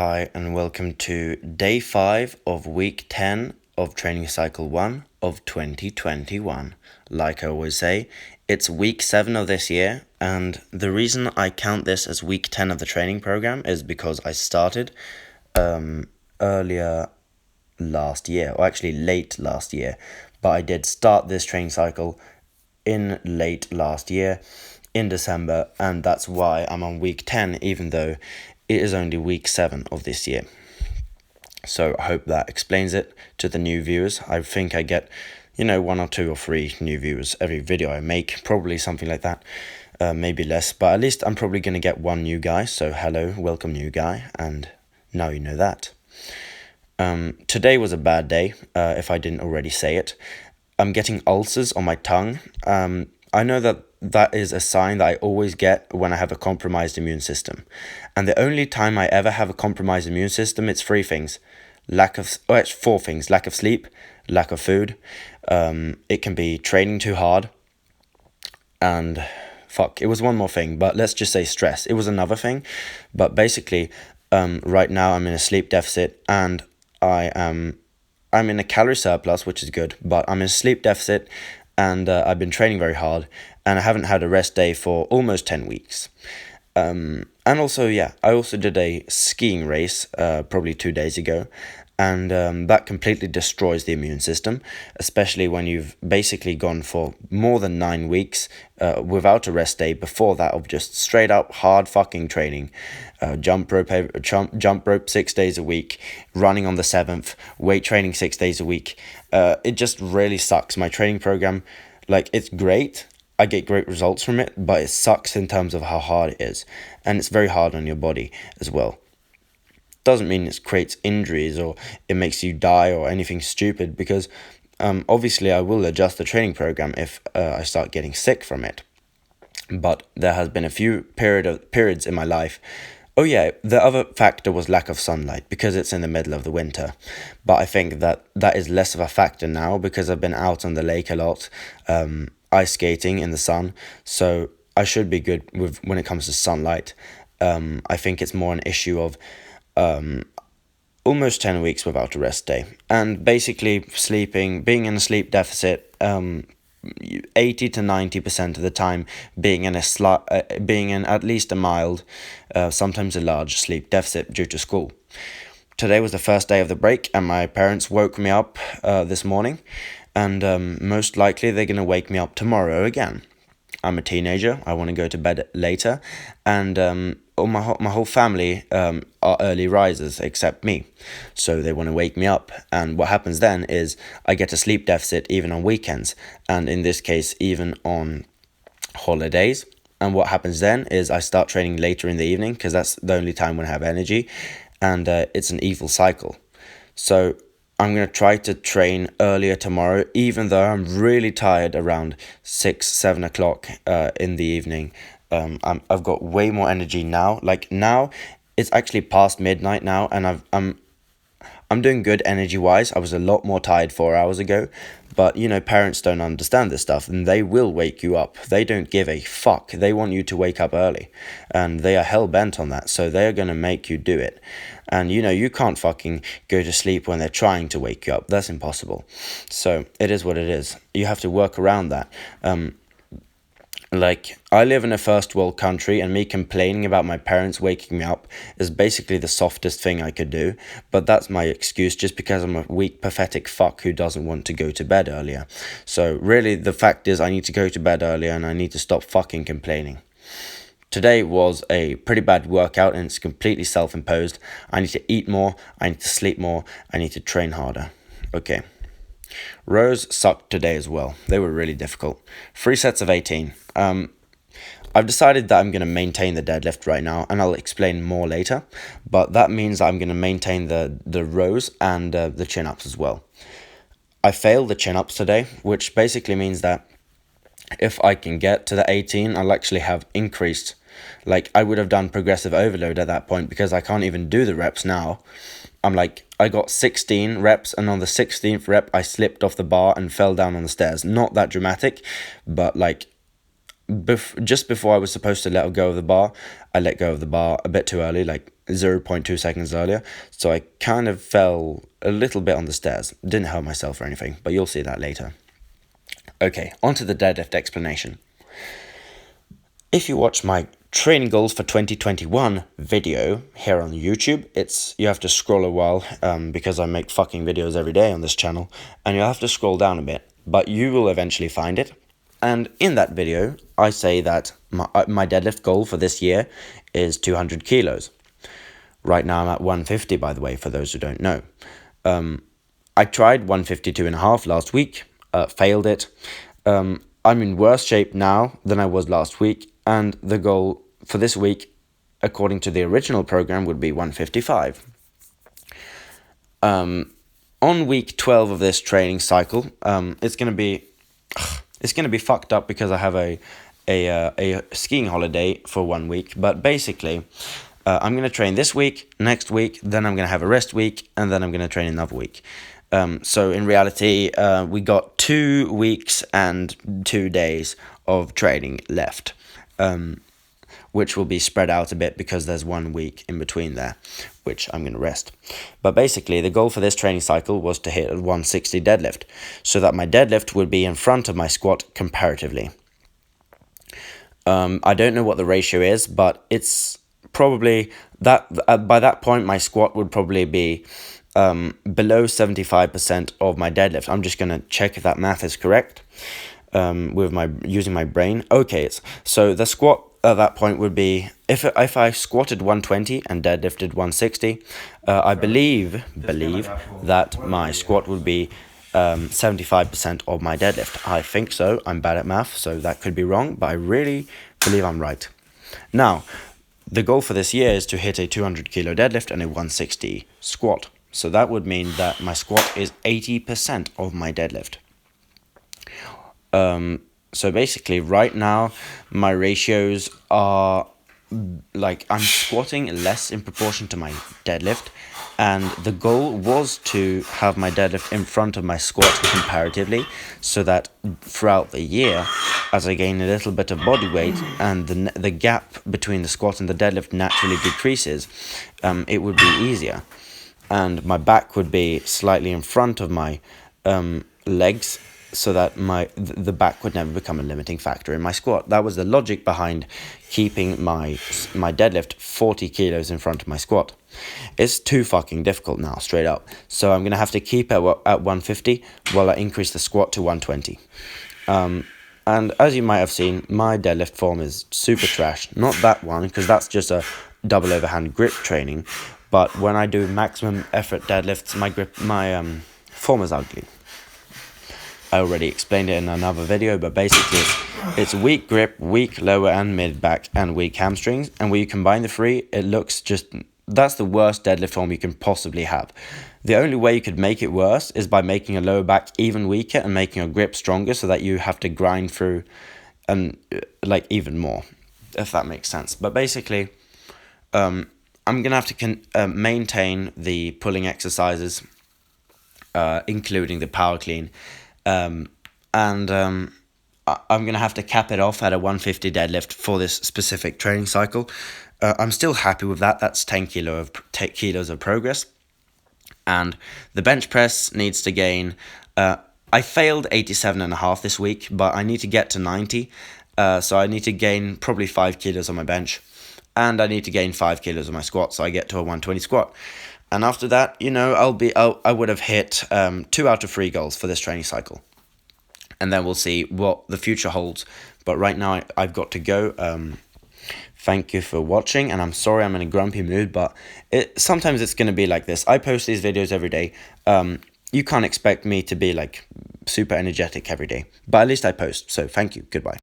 Hi, and welcome to day 5 of week 10 of training cycle 1 of 2021. Like I always say, it's week 7 of this year, and the reason I count this as week 10 of the training program is because I started earlier last year, or actually late last year, but I did start this training cycle in late last year in December, and that's why I'm on week 10, even though it is only week 7 of this year. So I hope that explains it to the new viewers. I think I get, 1 or 2 or 3 new viewers every video I make, probably something like that, maybe less, but at least I'm probably going to get 1 new guy. So hello, welcome new guy, and now you know that. Today was a bad day, if I didn't already say it. I'm getting ulcers on my tongue. I know that is a sign that I always get when I have a compromised immune system. And the only time I ever have a compromised immune system, it's 3 things. It's 4 things. Lack of sleep, lack of food. It can be training too hard. And it was one more thing, but let's just say stress. It was another thing. But basically, right now I'm in a sleep deficit, and I'm in a calorie surplus, which is good, but I'm in a sleep deficit, and I've been training very hard, and I haven't had a rest day for almost 10 weeks. And also, I also did a skiing race probably 2 days ago, and that completely destroys the immune system, especially when you've basically gone for more than 9 weeks without a rest day before that of just straight up hard fucking training. Jump rope 6 days a week, running on the 7th, weight training 6 days a week. It just really sucks. My training program, it's great. I get great results from it, but it sucks in terms of how hard it is, and it's very hard on your body as well. Doesn't mean it creates injuries or it makes you die or anything stupid, because obviously I will adjust the training program if I start getting sick from it. But there has been a few periods in my life. Oh yeah, the other factor was lack of sunlight, because it's in the middle of the winter. But I think that is less of a factor now, because I've been out on the lake a lot, ice skating in the sun, so I should be good when it comes to sunlight. I think it's more an issue of almost 10 weeks without a rest day, and basically being in a sleep deficit, 80 to 90% of the time being in at least a mild, sometimes a large sleep deficit due to school. Today was the first day of the break, and my parents woke me up this morning, and most likely they're going to wake me up tomorrow again. I'm a teenager, I want to go to bed later, and my whole family are early risers except me, so they want to wake me up. And what happens then is I get a sleep deficit even on weekends, and in this case even on holidays. And what happens then is I start training later in the evening, because that's the only time when I have energy, and it's an evil cycle. So I'm going to try to train earlier tomorrow, even though I'm really tired around 6-7 o'clock in the evening. I've got way more energy now. Now it's actually past midnight now, and I'm doing good energy-wise. I was a lot more tired 4 hours ago, but parents don't understand this stuff, and they will wake you up. They don't give a fuck. They want you to wake up early, and they are hell-bent on that, so they're going to make you do it. And you can't fucking go to sleep when they're trying to wake you up. That's impossible. So it is what it is. You have to work around that. I live in a first world country, and me complaining about my parents waking me up is basically the softest thing I could do. But that's my excuse, just because I'm a weak, pathetic fuck who doesn't want to go to bed earlier. So really, the fact is I need to go to bed earlier, and I need to stop fucking complaining. Today was a pretty bad workout, and it's completely self-imposed. I need to eat more, I need to sleep more, I need to train harder. Okay. Rows sucked today as well. They were really difficult. 3 sets of 18. I've decided that I'm going to maintain the deadlift right now, and I'll explain more later. But that means I'm going to maintain the rows and the chin-ups as well. I failed the chin-ups today, which basically means that if I can get to the 18, I'll actually have increased. I would have done progressive overload at that point, because I can't even do the reps now. I got 16 reps, and on the 16th rep, I slipped off the bar and fell down on the stairs. Not that dramatic, but just before I was supposed to let go of the bar, I let go of the bar a bit too early, like 0.2 seconds earlier. So I kind of fell a little bit on the stairs. Didn't hurt myself or anything, but you'll see that later. Okay, onto the deadlift explanation. If you watch my training goals for 2021 video here on YouTube, you have to scroll a while because I make fucking videos every day on this channel, and you'll have to scroll down a bit, but you will eventually find it. And in that video, I say that my deadlift goal for this year is 200 kilos. Right now I'm at 150, by the way, for those who don't know. I tried 152.5 last week, failed it. I'm in worse shape now than I was last week, and the goal for this week, according to the original program, would be 155. On week 12 of this training cycle, it's gonna be fucked up because I have a skiing holiday for 1 week. But basically, I'm gonna train this week, next week, then I'm gonna have a rest week, and then I'm gonna train another week. So in reality, we got 2 weeks and 2 days of training left, which will be spread out a bit because there's 1 week in between there, which I'm going to rest. But basically, the goal for this training cycle was to hit a 160 deadlift, so that my deadlift would be in front of my squat comparatively. I don't know what the ratio is, but it's probably that by that point, my squat would probably be below 75% of my deadlift. I'm just going to check if that math is correct with using my brain. Okay, so the squat at that point would be, if I squatted 120 and deadlifted 160, I believe that my squat would be 75% of my deadlift. I think so. I'm bad at math, so that could be wrong, but I really believe I'm right. Now, the goal for this year is to hit a 200 kilo deadlift and a 160 squat. So that would mean that my squat is 80% of my deadlift. So basically, right now, my ratios are like I'm squatting less in proportion to my deadlift, and the goal was to have my deadlift in front of my squat comparatively, so that throughout the year, as I gain a little bit of body weight and the gap between the squat and the deadlift naturally decreases, it would be easier. And my back would be slightly in front of my legs, so that the back would never become a limiting factor in my squat. That was the logic behind keeping my deadlift 40 kilos in front of my squat. It's too fucking difficult now, straight up. So I'm going to have to keep it at 150 while I increase the squat to 120. And as you might have seen, my deadlift form is super trash. Not that one, because that's just a double overhand grip training. But when I do maximum effort deadlifts, my form is ugly. I already explained it in another video, but basically it's weak grip, weak lower and mid back, and weak hamstrings. And when you combine the three, it looks that's the worst deadlift form you can possibly have. The only way you could make it worse is by making a lower back even weaker and making your grip stronger, so that you have to grind through like even more, if that makes sense. But basically, I'm going to have to maintain the pulling exercises, including the power clean. I'm going to have to cap it off at a 150 deadlift for this specific training cycle. I'm still happy with that. That's 10 kilos of progress. And the bench press needs to gain... I failed 87.5 this week, but I need to get to 90. So I need to gain probably 5 kilos on my bench. And I need to gain 5 kilos on my squat, so I get to a 120 squat. And after that, I would have hit 2 out of 3 goals for this training cycle. And then we'll see what the future holds. But right now, I've got to go. Thank you for watching. And I'm sorry I'm in a grumpy mood, but sometimes it's going to be like this. I post these videos every day. You can't expect me to be like super energetic every day. But at least I post. So thank you. Goodbye.